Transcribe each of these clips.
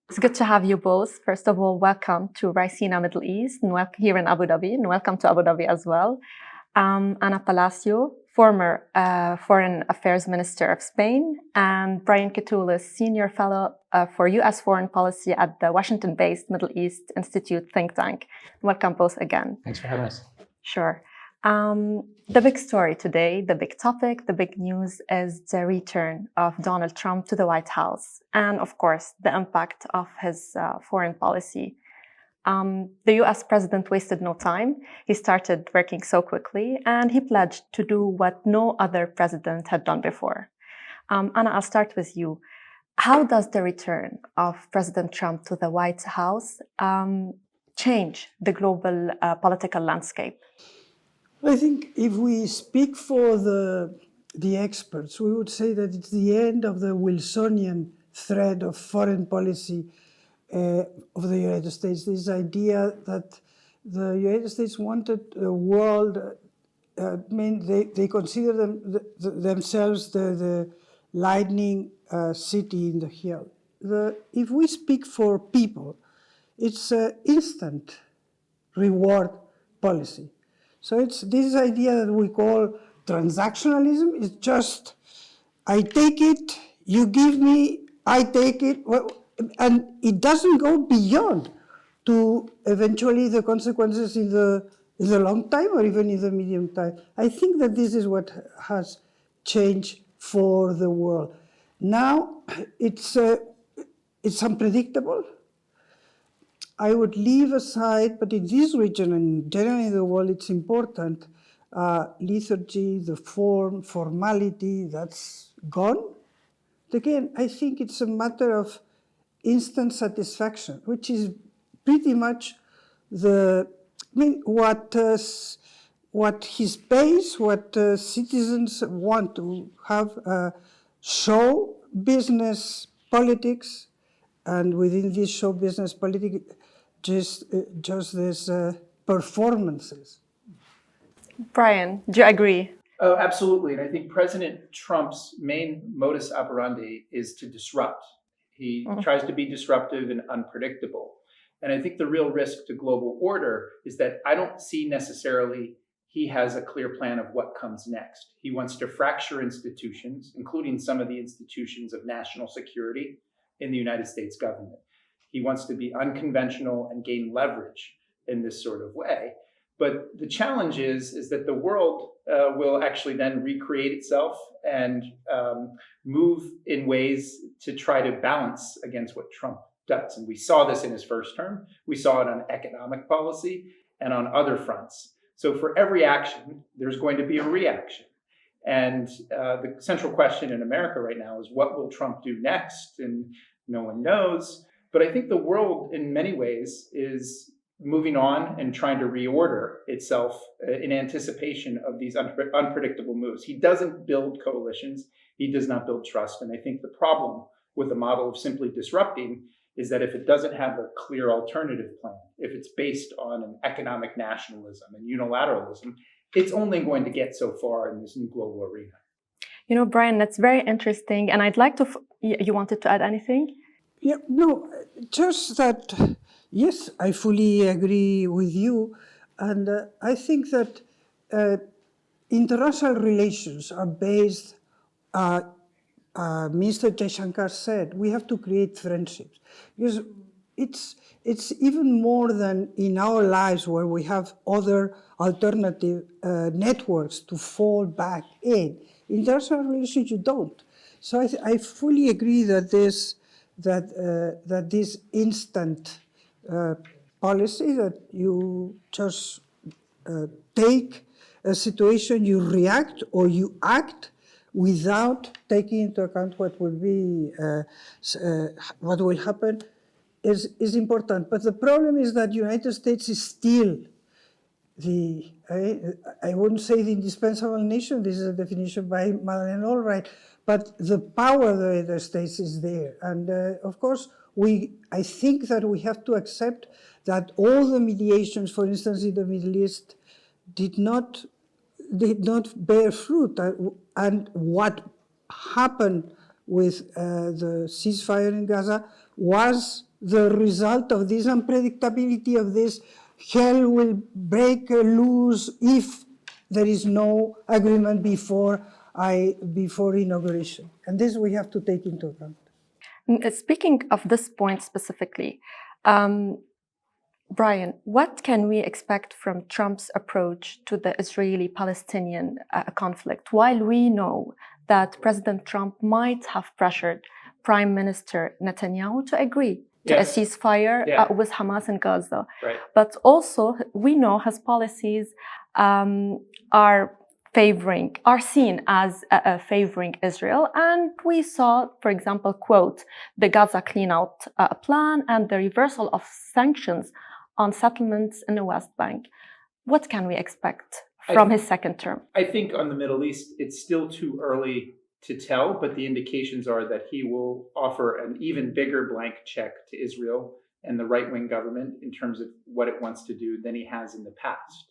It's good to have you both. First of all, welcome to Ricina, Middle East, and here in Abu Dhabi, and welcome to Abu Dhabi as well. Ana Palacio, former Foreign Affairs Minister of Spain, and Brian Katulis, Senior Fellow for U.S. Foreign Policy at the Washington-based Middle East Institute think tank. Welcome both again. Thanks for having us. Sure. The big story today, the big topic, the big news is the return of Donald Trump to the White House, and of course, the impact of his foreign policy. The US president wasted no time. He started working so quickly, and he pledged to do what no other president had done before. Anna, I'll start with you. How does the return of President Trump to the White House change the global political landscape? I think if we speak for the experts, we would say that it's the end of the Wilsonian thread of foreign policy of the United States. This idea that the United States wanted a world, they consider themselves the lightning city in the hill. If we speak for people, it's instant reward policy. So it's this idea that we call transactionalism. It's just, I take it, you give me, I take it, and it doesn't go beyond to eventually the consequences in the long time or even in the medium time. I think that this is what has changed for the world. Now it's unpredictable. I would leave aside, but in this region and generally in the world, it's important, liturgy, the form, formality, that's gone. Again, I think it's a matter of instant satisfaction, which is pretty much what his base, what citizens want to have show business politics, and within this show business politics, just these performances. Brian, do you agree? Oh, absolutely. And I think President Trump's main modus operandi is to disrupt. He tries to be disruptive and unpredictable. And I think the real risk to global order is that I don't see necessarily he has a clear plan of what comes next. He wants to fracture institutions, including some of the institutions of national security in the United States government. He wants to be unconventional and gain leverage in this sort of way. But the challenge is that the world will actually then recreate itself and move in ways to try to balance against what Trump does. And we saw this in his first term. We saw it on economic policy and on other fronts. So for every action, there's going to be a reaction. And the central question in America right now is, what will Trump do next? And no one knows. But I think the world, in many ways, is moving on and trying to reorder itself in anticipation of these unpredictable moves. He doesn't build coalitions. He does not build trust. And I think the problem with the model of simply disrupting is that if it doesn't have a clear alternative plan, if it's based on an economic nationalism and unilateralism, it's only going to get so far in this new global arena. You know, Brian, that's very interesting. And I'd like to, you wanted to add anything? Yeah, no, just that, yes, I fully agree with you. And I think that international relations are based, Mr. Jaishankar said, we have to create friendships. Because it's even more than in our lives where we have other alternative networks to fall back in. International relations, you don't. So I fully agree that this instant policy that you just take a situation, you react or you act without taking into account what will be, what will happen, is important. But the problem is that the United States is still I wouldn't say the indispensable nation, this is a definition by Madeleine Albright, but the power of the United States is there. And of course, I think that we have to accept that all the mediations, for instance, in the Middle East, did not bear fruit. And what happened with the ceasefire in Gaza was the result of this unpredictability, of this hell will break loose if there is no agreement before inauguration. And this we have to take into account. Speaking of this point specifically, Brian, what can we expect from Trump's approach to the Israeli-Palestinian conflict, while we know that President Trump might have pressured Prime Minister Netanyahu to agree to a ceasefire with Hamas in Gaza? Right. But also, we know his policies are seen as favoring Israel. And we saw, for example, quote, the Gaza clean-out plan and the reversal of sanctions on settlements in the West Bank. What can we expect from his second term? I think on the Middle East, it's still too early to tell, but the indications are that he will offer an even bigger blank check to Israel and the right-wing government in terms of what it wants to do than he has in the past.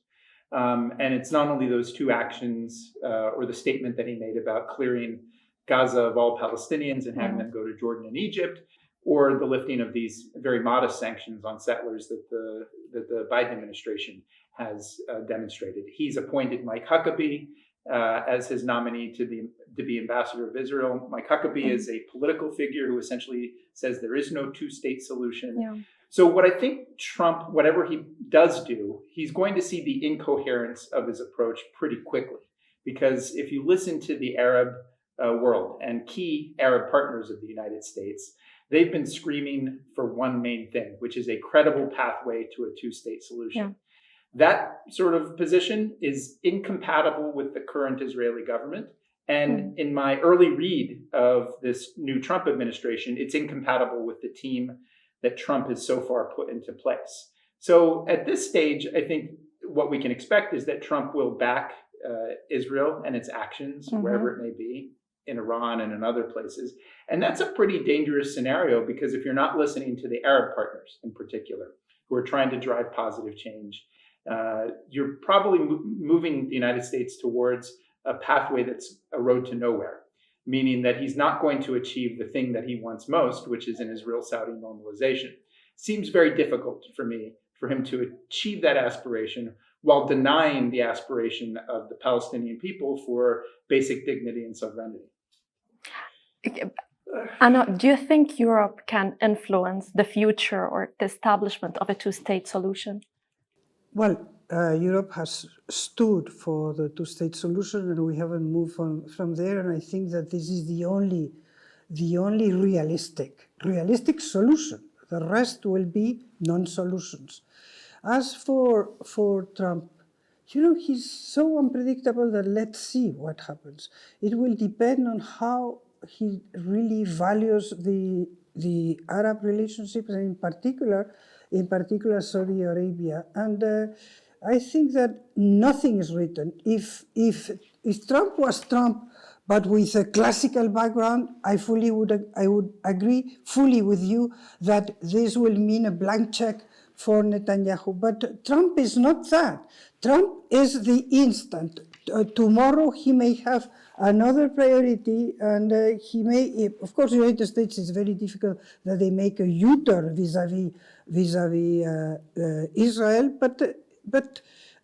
And it's not only those two actions or the statement that he made about clearing Gaza of all Palestinians and having them go to Jordan and Egypt, or the lifting of these very modest sanctions on settlers that the Biden administration has demonstrated. He's appointed Mike Huckabee as his nominee to be ambassador of Israel. Mike Huckabee is a political figure who essentially says there is no two-state solution. Yeah. So what I think Trump, whatever he does do, he's going to see the incoherence of his approach pretty quickly. Because if you listen to the Arab world and key Arab partners of the United States, they've been screaming for one main thing, which is a credible pathway to a two-state solution. Yeah. That sort of position is incompatible with the current Israeli government. And in my early read of this new Trump administration, it's incompatible with the team that Trump has so far put into place. So at this stage, I think what we can expect is that Trump will back Israel and its actions, wherever it may be, in Iran and in other places. And that's a pretty dangerous scenario, because if you're not listening to the Arab partners in particular, who are trying to drive positive change, you're probably moving the United States towards a pathway that's a road to nowhere, meaning that he's not going to achieve the thing that he wants most, which is an Israel-Saudi normalization. Seems very difficult for me for him to achieve that aspiration while denying the aspiration of the Palestinian people for basic dignity and sovereignty. Anna, do you think Europe can influence the future or the establishment of a two-state solution? Well, Europe has stood for the two-state solution, and we haven't moved from there. And I think that this is the only realistic solution. The rest will be non-solutions. As for Trump, he's so unpredictable that let's see what happens. It will depend on how he really values the Arab relationships, and in particular Saudi Arabia. And I think that nothing is written. If Trump was Trump, but with a classical background, I would agree fully with you that this will mean a blank check for Netanyahu. But Trump is not that. Trump is the instant. Tomorrow he may have another priority, and he may, of course, the United States is very difficult that they make a U-turn vis-a-vis Israel, but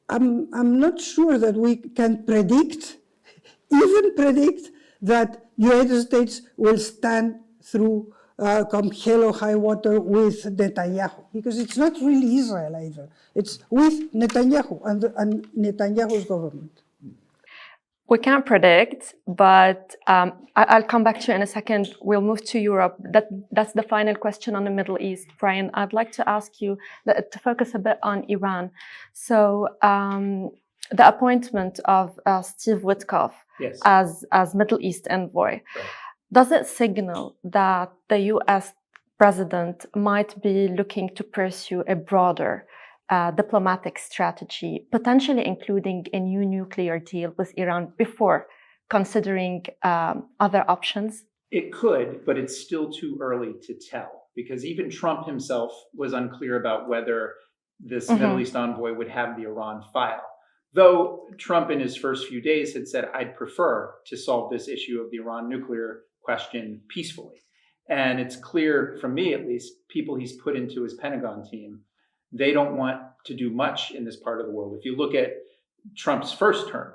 I'm not sure that we can predict that United States will stand through come hell or high water with Netanyahu, because it's not really Israel either. It's with Netanyahu and Netanyahu's government. We can't predict, but I'll come back to you in a second. We'll move to Europe. That's the final question on the Middle East. Brian, I'd like to ask you to focus a bit on Iran. So the appointment of Steve Witkoff as Middle East envoy, does it signal that the US president might be looking to pursue a broader diplomatic strategy, potentially including a new nuclear deal with Iran before considering other options? It could, but it's still too early to tell, because even Trump himself was unclear about whether this Middle East envoy would have the Iran file. Though Trump in his first few days had said, I'd prefer to solve this issue of the Iran nuclear question peacefully. And it's clear, from me at least, people he's put into his Pentagon team, they don't want to do much in this part of the world. If you look at Trump's first term,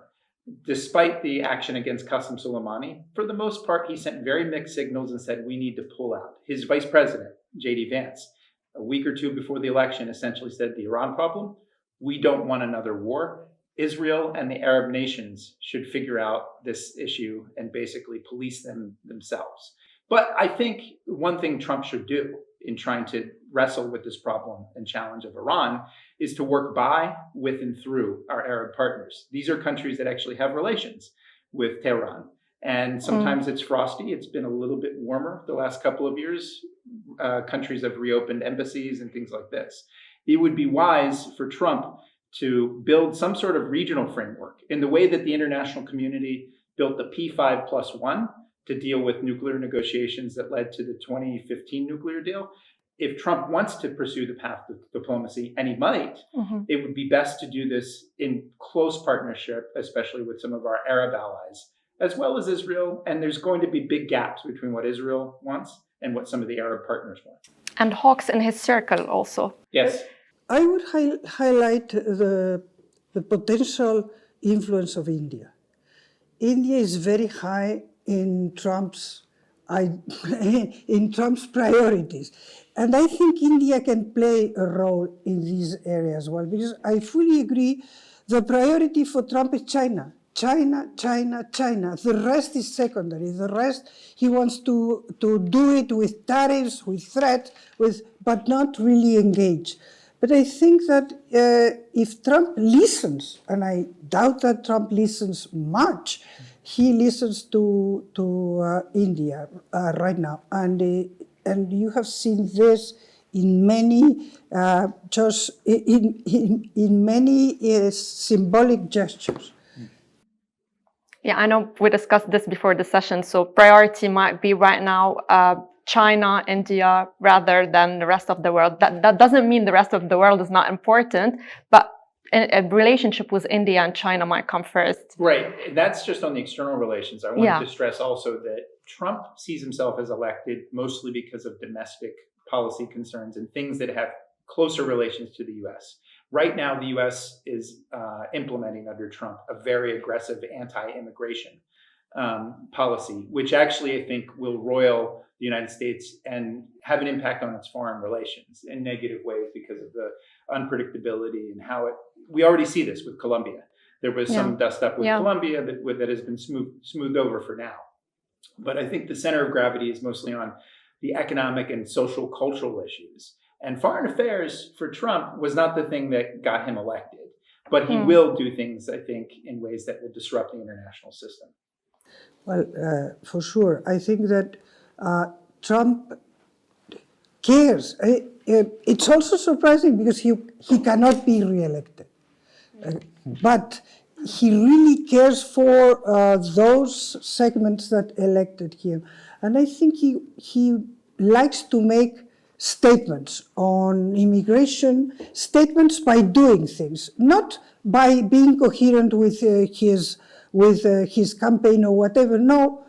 despite the action against Qasem Soleimani, for the most part, he sent very mixed signals and said, we need to pull out. His vice president, J.D. Vance, a week or two before the election, essentially said the Iran problem, we don't want another war. Israel and the Arab nations should figure out this issue and basically police themselves. But I think one thing Trump should do in trying to wrestle with this problem and challenge of Iran is to work by, with, and through our Arab partners. These are countries that actually have relations with Tehran. And sometimes it's frosty. It's been a little bit warmer the last couple of years. Countries have reopened embassies and things like this. It would be wise for Trump to build some sort of regional framework in the way that the international community built the P5+1 to deal with nuclear negotiations that led to the 2015 nuclear deal. If Trump wants to pursue the path of diplomacy, and he might, it would be best to do this in close partnership, especially with some of our Arab allies, as well as Israel. And there's going to be big gaps between what Israel wants and what some of the Arab partners want. And hawks in his circle also. Yes. I would highlight the potential influence of India. India is very high in Trump's priorities. And I think India can play a role in these areas as well, because I fully agree the priority for Trump is China. China, China, China. The rest is secondary. The rest, he wants to do it with tariffs, with threats, but not really engage. But I think that if Trump listens, and I doubt that Trump listens much, he listens to India right now, and you have seen this in many in many symbolic gestures. Yeah, I know we discussed this before the session. So priority might be right now China, India, rather than the rest of the world. That doesn't mean the rest of the world is not important, but a relationship with India and China might come first. Right. That's just on the external relations. I wanted to stress also that Trump sees himself as elected mostly because of domestic policy concerns and things that have closer relations to the U.S. Right now, the U.S. is implementing under Trump a very aggressive anti-immigration policy, which actually I think will roil the United States and have an impact on its foreign relations in negative ways because of the unpredictability and how we already see this with Colombia. There was some dust up with Colombia that has been smoothed over for now. But I think the center of gravity is mostly on the economic and social cultural issues. And foreign affairs for Trump was not the thing that got him elected. But he will do things, I think, in ways that will disrupt the international system. Well, for sure. I think that Trump cares. It's also surprising because he cannot be reelected. But he really cares for those segments that elected him. And I think he likes to make statements on immigration, statements by doing things, not by being coherent with his campaign or whatever. No,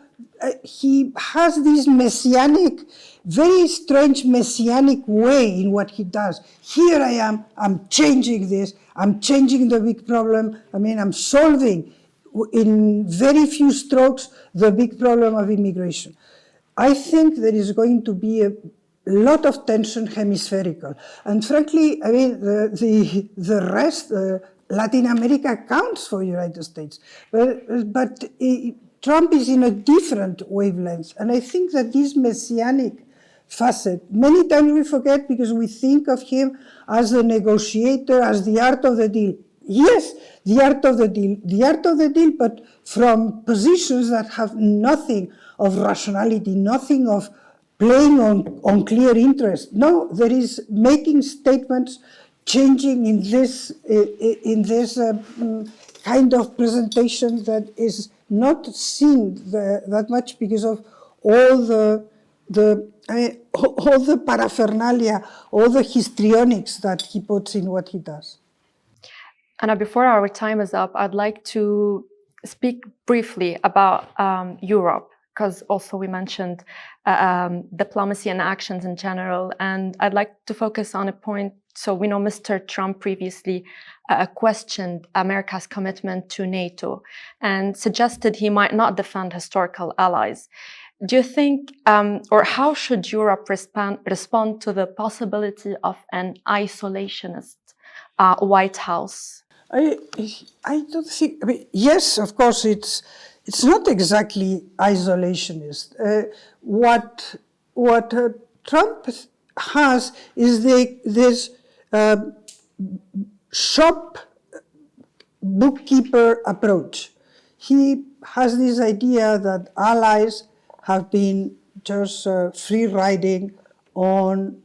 he has this messianic, very strange messianic way in what he does. Here I am, I'm changing this, I'm changing the big problem. I mean, I'm solving in very few strokes the big problem of immigration. I think there is going to be a lot of tension hemispherical. And frankly, I mean, the rest, Latin America counts for the United States. But Trump is in a different wavelength. And I think that this messianic facet, many times we forget because we think of him as the negotiator, as the art of the deal. Yes, the art of the deal, but from positions that have nothing of rationality, nothing of playing on clear interest. No, there is making statements, changing in this kind of presentation that is not seen that much because of all the paraphernalia, all the histrionics that he puts in what he does. Anna, before our time is up, I'd like to speak briefly about Europe, because also we mentioned diplomacy and actions in general. And I'd like to focus on a point. So we know Mr. Trump previously questioned America's commitment to NATO and suggested he might not defend historical allies. Do you think, or how should Europe respond to the possibility of an isolationist White House? I don't think. I mean, yes, of course, it's not exactly isolationist. What Trump has is this shop bookkeeper approach. He has this idea that allies have been just free riding on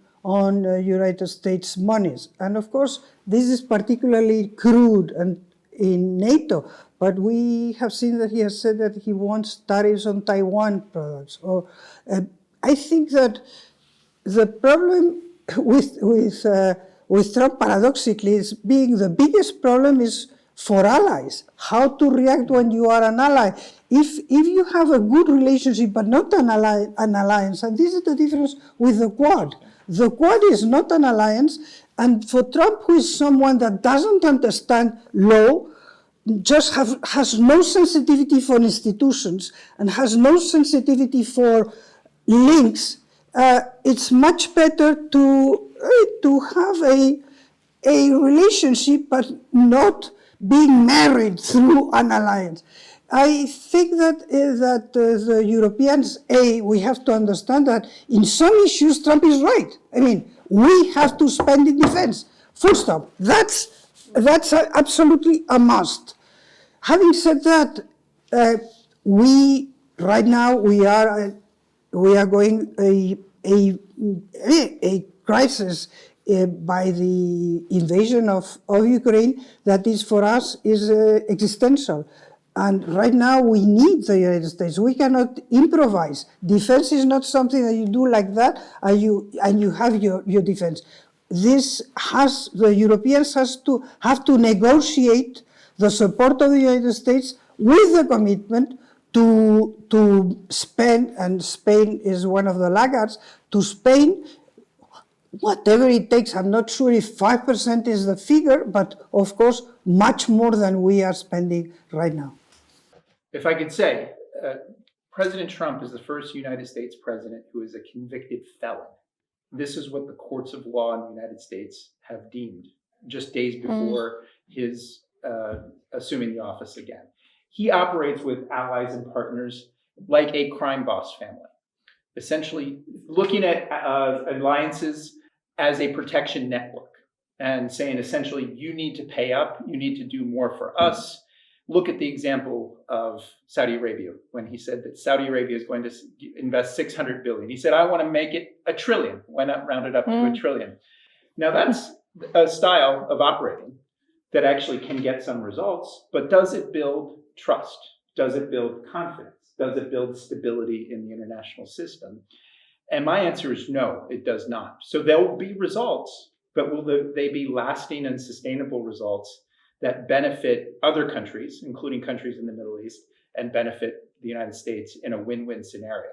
United States monies, and of course this is particularly crude and in NATO. But we have seen that he has said that he wants tariffs on Taiwan products. Or I think that the problem with Trump, paradoxically, is being the biggest problem is for allies, how to react when you are an ally. If you have a good relationship but not an alliance, and this is the difference with the Quad. The Quad is not an alliance, and for Trump, who is someone that doesn't understand law, just has no sensitivity for institutions and has no sensitivity for links, it's much better to have a relationship but not being married through an alliance. I think that the Europeans, we have to understand that in some issues Trump is right. I mean, we have to spend in defense. Full stop. That's absolutely a must. Having said that, right now we are going a crisis by the invasion of Ukraine that is for us is existential. And right now we need the United States. We cannot improvise. Defense is not something that you do like that and you have your defense. The Europeans have to negotiate the support of the United States with the commitment to spend, and Spain is one of the laggards, to Spain whatever it takes. I'm not sure if 5% is the figure, but of course much more than we are spending right now. If I could say, President Trump is the first United States president who is a convicted felon. This is what the courts of law in the United States have deemed just days before his assuming the office again. He operates with allies and partners like a crime boss family, essentially looking at alliances as a protection network and saying, essentially, you need to pay up, you need to do more for us. Look at the example of Saudi Arabia, when he said that Saudi Arabia is going to invest $600 billion. He said, I want to make it $1 trillion. Why not round it up to $1 trillion? Now that's a style of operating that actually can get some results, but does it build trust? Does it build confidence? Does it build stability in the international system? And my answer is no, it does not. So there will be results, but will they be lasting and sustainable results that benefit other countries, including countries in the Middle East, and benefit the United States in a win-win scenario?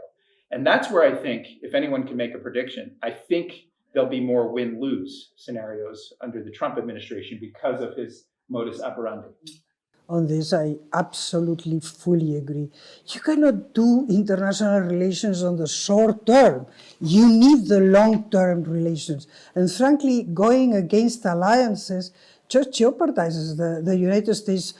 And that's where I think, if anyone can make a prediction, I think there'll be more win-lose scenarios under the Trump administration because of his modus operandi. On this, I absolutely fully agree. You cannot do international relations on the short term. You need the long-term relations. And frankly, going against alliances just jeopardizes the United States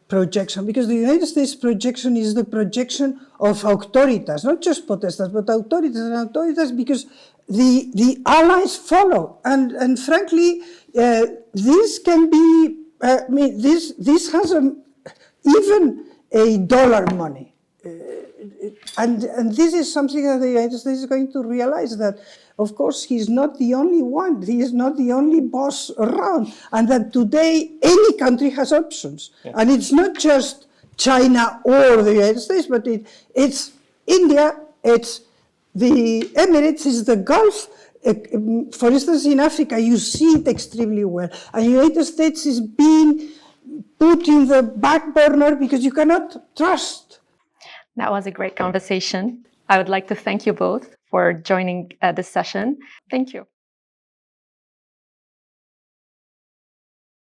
projection, because the United States projection is the projection of auctoritas, not just potestas, but auctoritas, because the allies follow. And frankly, this can be, this has even a dollar money. And this is something that the United States is going to realize, that, of course, he's not the only one. He is not the only boss around. And that today, any country has options. Yeah. And it's not just China or the United States, but it's India, it's the Emirates, it's the Gulf. For instance, in Africa, you see it extremely well. And the United States is being put in the back burner because you cannot trust. That was a great conversation. I would like to thank you both for joining this session. Thank you.